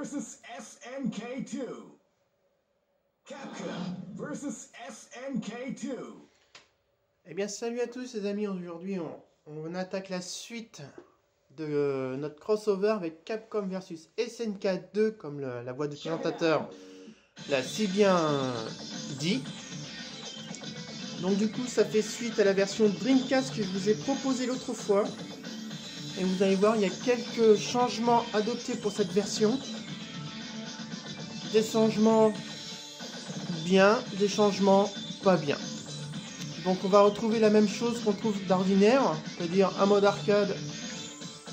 versus SNK2. Capcom versus SNK2. Eh bien, salut à tous les amis, aujourd'hui on attaque la suite de notre crossover avec Capcom versus SNK 2, comme la voix du présentateur l'a si bien dit. Donc du coup, ça fait suite à la version Dreamcast que je vous ai proposée l'autre fois. Et vous allez voir, il y a quelques changements adoptés pour cette version. Des changements bien, des changements pas bien. Donc on va retrouver la même chose qu'on trouve d'ordinaire, c'est-à-dire un mode arcade,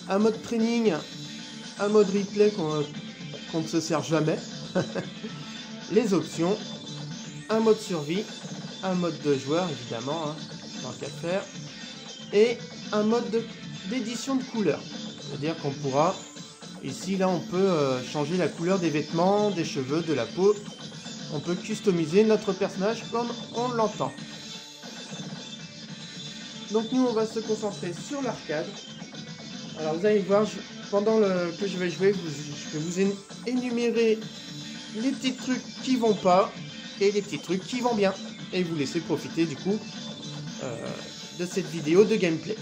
un mode training, un mode replay qu'on ne se sert jamais, les options, un mode survie, un mode de joueur évidemment, tant qu'à faire, et un mode d'édition de couleurs. C'est-à-dire qu'on pourra, ici là on peut changer la couleur des vêtements, des cheveux, de la peau. On peut customiser notre personnage comme on l'entend. Donc nous on va se concentrer sur l'arcade. Alors vous allez voir, pendant que je vais jouer, je vais vous énumérer les petits trucs qui vont pas et les petits trucs qui vont bien. Et vous laisser profiter du coup de cette vidéo de gameplay.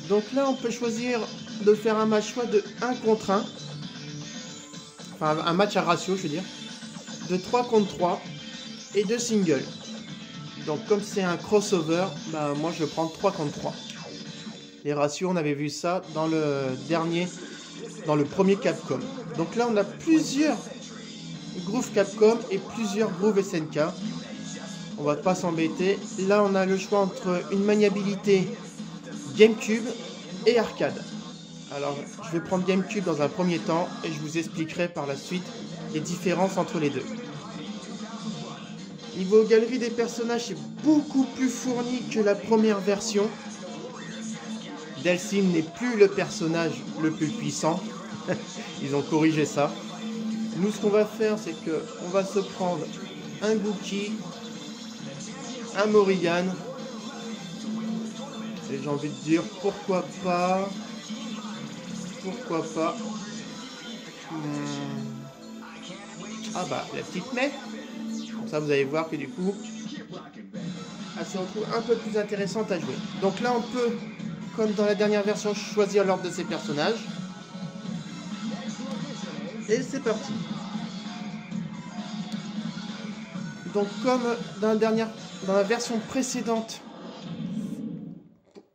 Donc là on peut choisir de faire un match soit de 1 contre 1. Enfin un match à ratio je veux dire. De 3 contre 3 et de single. Donc comme c'est un crossover, bah, moi je prends 3 contre 3. Les ratios, on avait vu ça dans le premier Capcom. Donc là on a plusieurs grooves Capcom et plusieurs grooves SNK. On va pas s'embêter. Là on a le choix entre une maniabilité GameCube et arcade. Alors je vais prendre GameCube dans un premier temps et je vous expliquerai par la suite les différences entre les deux. Niveau galerie des personnages, c'est beaucoup plus fourni que la première version. Dhalsim n'est plus le personnage le plus puissant. Ils ont corrigé ça. Nous, ce qu'on va faire, c'est qu'on va se prendre un Gookie, un Morrigan. Et j'ai envie de dire, pourquoi pas... Ah bah, la petite May. Comme ça, vous allez voir que du coup, elle se retrouve un peu plus intéressante à jouer. Donc là, on peut, comme dans la dernière version, choisir l'ordre de ses personnages. Et c'est parti. Donc comme dans la version précédente,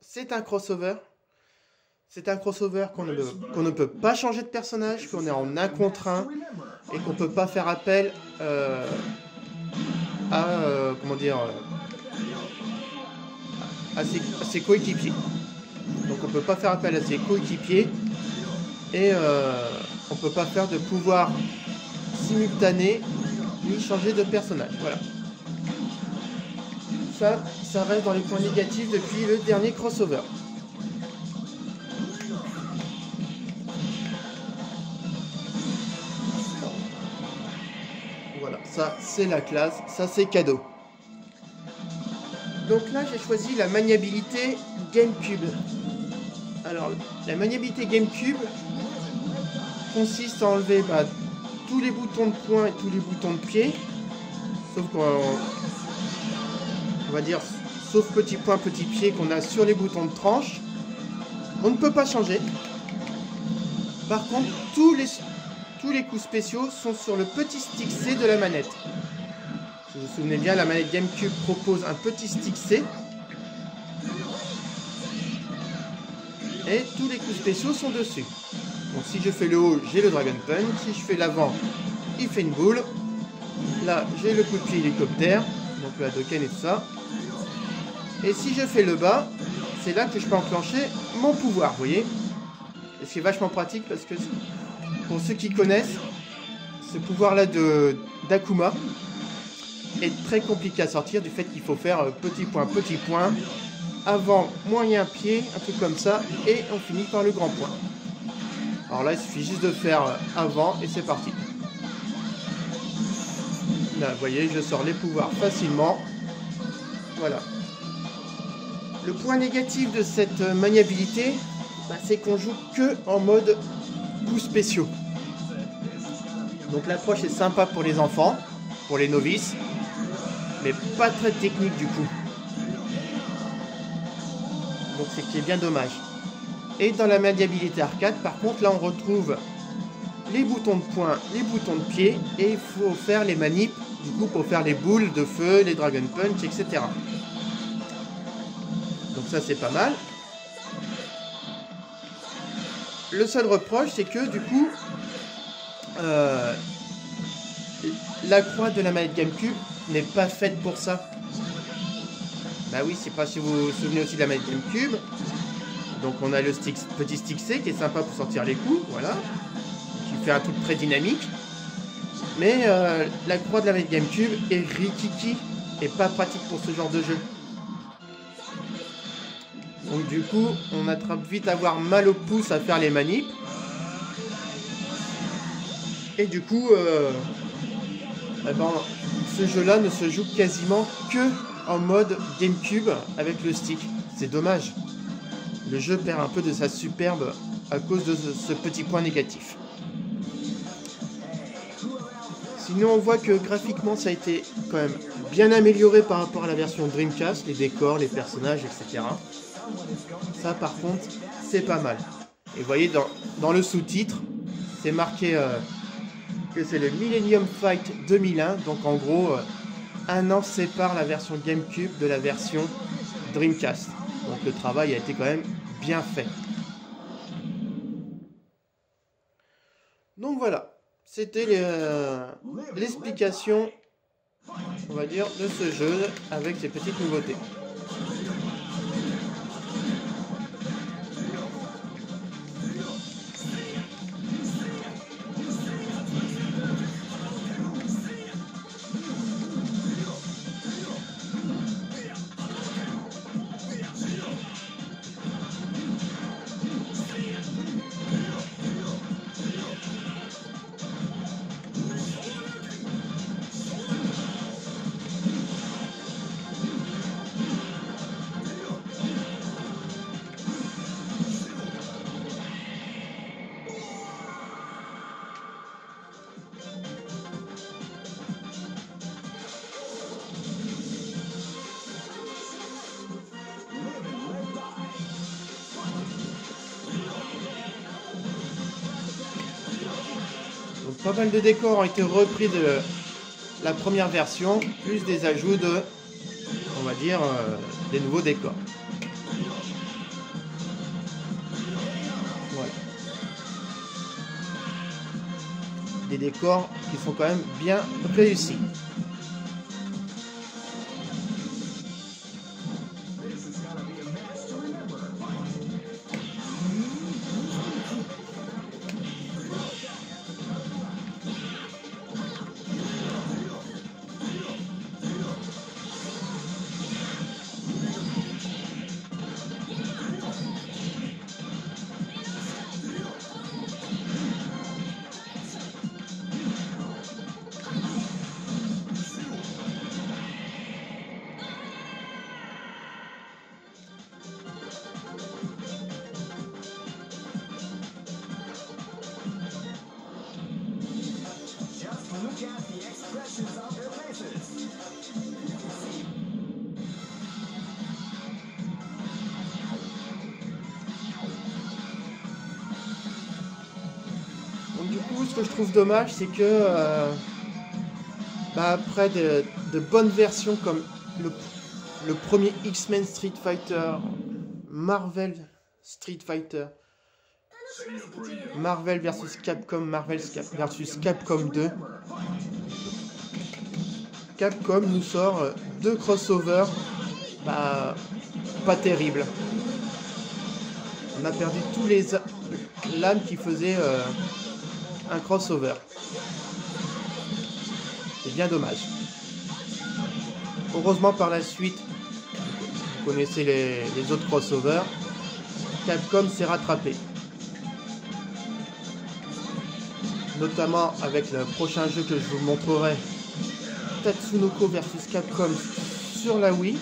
c'est un crossover. C'est un crossover qu'on ne peut pas changer de personnage, qu'on est en 1 contre 1 et qu'on ne peut pas faire appel à ses coéquipiers. Donc on ne peut pas faire appel à ses coéquipiers et on ne peut pas faire de pouvoir simultané ni changer de personnage. Voilà. Ça reste dans les points négatifs depuis le dernier crossover. Voilà, ça c'est la classe, ça c'est cadeau. Donc là j'ai choisi la maniabilité GameCube. Alors la maniabilité GameCube consiste à enlever tous les boutons de poing et tous les boutons de pied, sauf on va dire sauf petit point, petit pied qu'on a sur les boutons de tranche. On ne peut pas changer. Par contre, tous les coups spéciaux sont sur le petit stick C de la manette. Si vous vous souvenez bien, la manette GameCube propose un petit stick C. Et tous les coups spéciaux sont dessus. Donc si je fais le haut, j'ai le Dragon Punch. Si je fais l'avant, il fait une boule. Là, j'ai le coup de pied hélicoptère. Donc le Hadouken et tout ça. Et si je fais le bas, c'est là que je peux enclencher mon pouvoir, vous voyez. Et c'est vachement pratique parce que pour ceux qui connaissent, ce pouvoir-là d'Akuma est très compliqué à sortir du fait qu'il faut faire petit point, avant, moyen pied, un truc comme ça, et on finit par le grand point. Alors là, il suffit juste de faire avant et c'est parti. Là, vous voyez, je sors les pouvoirs facilement. Voilà. Le point négatif de cette maniabilité, c'est qu'on joue que en mode coups spéciaux. Donc l'approche est sympa pour les enfants, pour les novices, mais pas très technique du coup. Donc c'est qui est bien dommage. Et dans la maniabilité arcade, par contre, là on retrouve les boutons de poing, les boutons de pied, et il faut faire les manips, du coup, pour faire les boules de feu, les Dragon Punch, etc. Donc ça, c'est pas mal. Le seul reproche, c'est que, du coup, la croix de la manette GameCube n'est pas faite pour ça. Bah oui, c'est pas si vous vous souvenez aussi de la manette GameCube. Donc on a le petit stick C qui est sympa pour sortir les coups, voilà. Qui fait un truc très dynamique. Mais la croix de la manette GameCube est rikiki et pas pratique pour ce genre de jeu. Donc du coup, on attrape vite à avoir mal au pouce à faire les manips. Et du coup, ce jeu-là ne se joue quasiment que en mode GameCube avec le stick. C'est dommage. Le jeu perd un peu de sa superbe à cause de ce petit point négatif. Sinon, on voit que graphiquement, ça a été quand même bien amélioré par rapport à la version Dreamcast, les décors, les personnages, etc. Ça, par contre, c'est pas mal. Et vous voyez, dans le sous-titre, c'est marqué que c'est le Millennium Fight 2001. Donc, en gros, un an sépare la version GameCube de la version Dreamcast. Donc, le travail a été quand même bien fait. Donc, voilà. C'était l'explication, on va dire, de ce jeu avec ses petites nouveautés. Pas mal de décors ont été repris de la première version, plus des ajouts de, on va dire, des nouveaux décors. Voilà. Des décors qui sont quand même bien réussis. Donc du coup, ce que je trouve dommage, c'est que après de bonnes versions comme le premier X-Men Street Fighter, Marvel Street Fighter, Marvel vs Capcom, Marvel vs Capcom 2, Capcom nous sort deux crossovers pas terribles. On a perdu tous les l'âme qui faisait un crossover. C'est bien dommage. Heureusement par la suite, vous connaissez les autres crossovers, Capcom s'est rattrapé. Notamment avec le prochain jeu que je vous montrerai, Tatsunoko vs Capcom sur la Wii.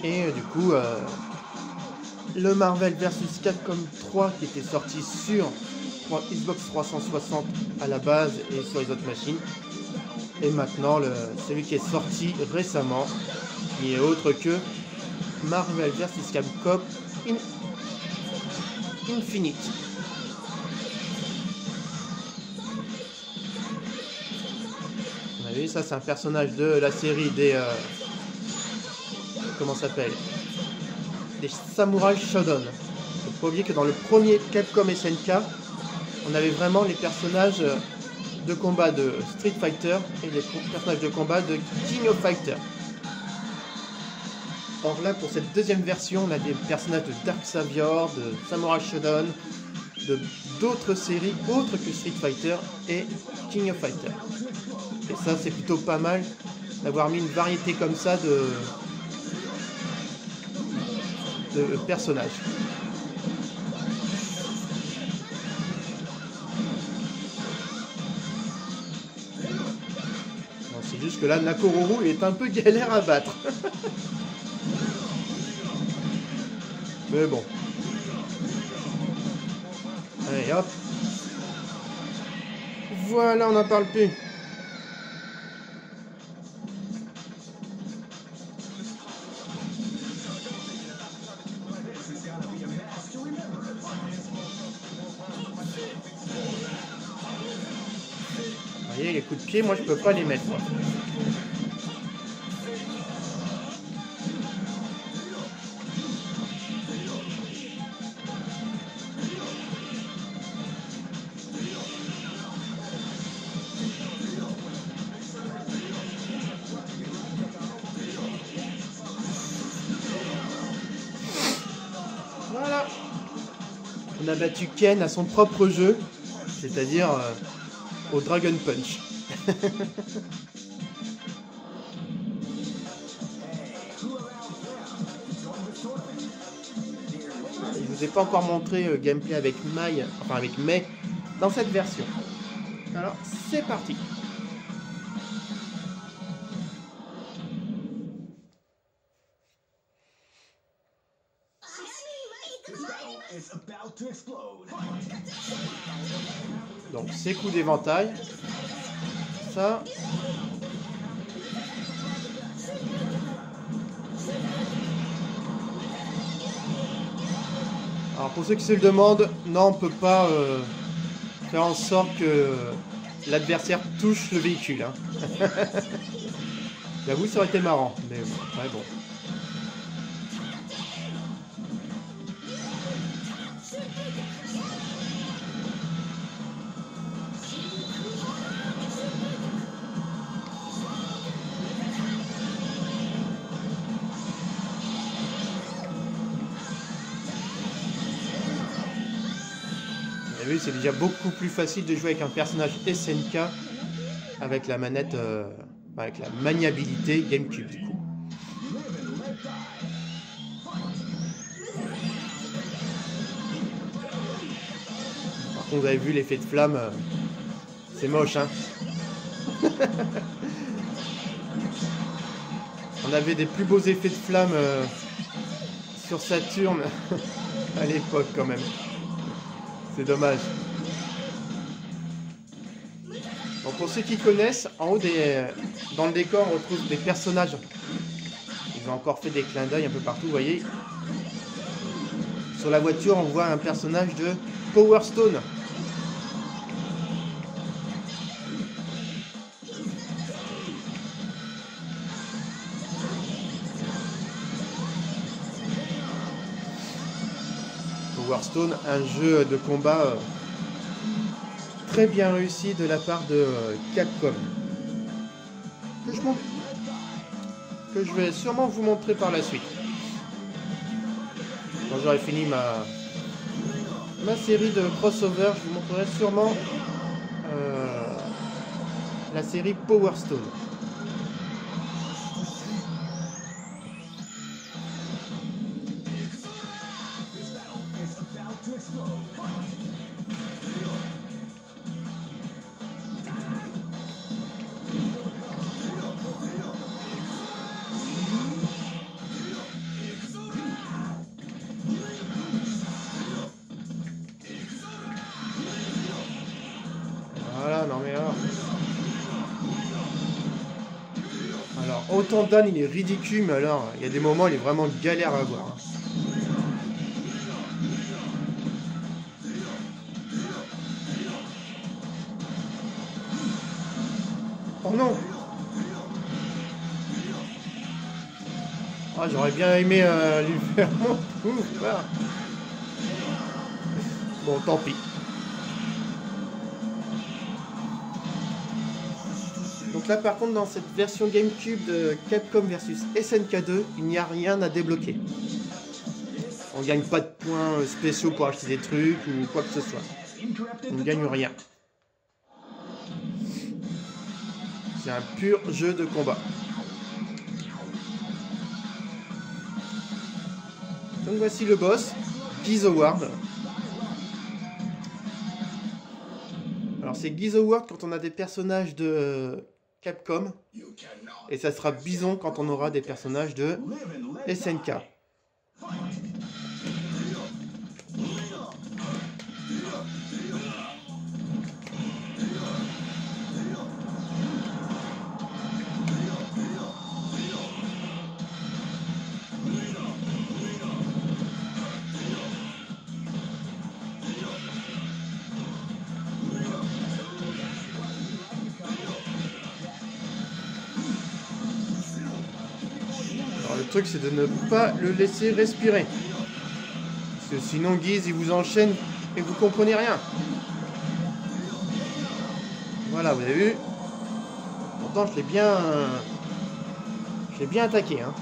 Et du coup, le Marvel vs Capcom 3 qui était sorti sur Xbox 360 à la base et sur les autres machines. Et maintenant celui qui est sorti récemment, qui est autre que Marvel vs Capcom Infinite. Vous avez vu, ça c'est un personnage de la série des comment ça s'appelle, des Samurai Shodown. Il ne faut pas oublier que dans le premier Capcom SNK, on avait vraiment les personnages de combat de Street Fighter et les personnages de combat de King of Fighter. Or là, pour cette deuxième version, on a des personnages de Dark Savior, de Samurai Shodown, de d'autres séries autres que Street Fighter et King of Fighter. Et ça, c'est plutôt pas mal d'avoir mis une variété comme ça de personnages. Bon, c'est juste que là, Nakoruru est un peu galère à battre. Mais bon. Allez, hop. Voilà, on n'en parle plus. Vous voyez, les coups de pied, moi je peux pas les mettre. Moi. Voilà. On a battu Ken à son propre jeu, c'est-à-dire au Dragon Punch. Je vous ai pas encore montré gameplay avec Mei dans cette version. Alors c'est parti. Donc ces coups d'éventail, ça. Alors pour ceux qui se le demandent, non, on peut pas faire en sorte que l'adversaire touche le véhicule. Hein. J'avoue, ça aurait été marrant, mais ouais, bon. Vous avez vu, c'est déjà beaucoup plus facile de jouer avec un personnage SNK avec la manette, avec la maniabilité GameCube du coup. Par contre, vous avez vu l'effet de flamme, c'est moche, hein. On avait des plus beaux effets de flamme sur Saturn à l'époque quand même. C'est dommage. Donc pour ceux qui connaissent, en haut dans le décor, on retrouve des personnages. Ils ont encore fait des clins d'œil un peu partout, vous voyez. Sur la voiture, on voit un personnage de Power Stone. Power Stone, un jeu de combat très bien réussi de la part de Capcom. Que je vais sûrement vous montrer par la suite. Quand j'aurai fini ma série de crossover, je vous montrerai sûrement la série Power Stone. autant Dan il est ridicule, mais alors il y a des moments il est vraiment galère à voir. Hein. Oh non! Ah, j'aurais bien aimé lui faire mon coup. Voilà. Bon, tant pis. Donc là, par contre, dans cette version GameCube de Capcom versus SNK 2, il n'y a rien à débloquer. On gagne pas de points spéciaux pour acheter des trucs ou quoi que ce soit. On ne gagne rien. C'est un pur jeu de combat. Donc voici le boss, Geese Howard. Alors c'est Geese Howard quand on a des personnages de Capcom. Et ça sera Bison quand on aura des personnages de SNK. Le truc c'est de ne pas le laisser respirer. Parce que sinon Geese il vous enchaîne et vous comprenez rien. Voilà, vous avez vu. Pourtant je l'ai bien attaqué. Hein.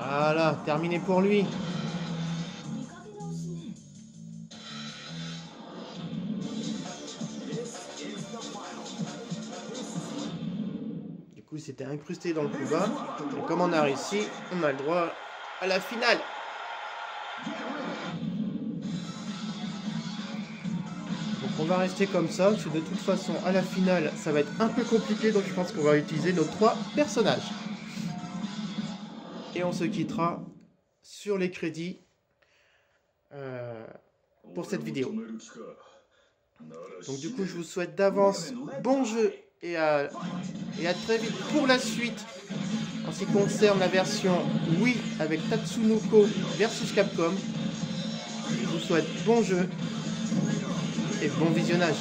Voilà, terminé pour lui. Du coup, c'était incrusté dans le combat. Et comme on a réussi, on a le droit à la finale. Donc on va rester comme ça, parce que de toute façon, à la finale, ça va être un peu compliqué. Donc je pense qu'on va utiliser nos 3 personnages. Et on se quittera sur les crédits pour cette vidéo. Donc du coup, je vous souhaite d'avance bon jeu et à très vite pour la suite. En ce qui concerne la version Wii avec Tatsunoko versus Capcom, je vous souhaite bon jeu et bon visionnage.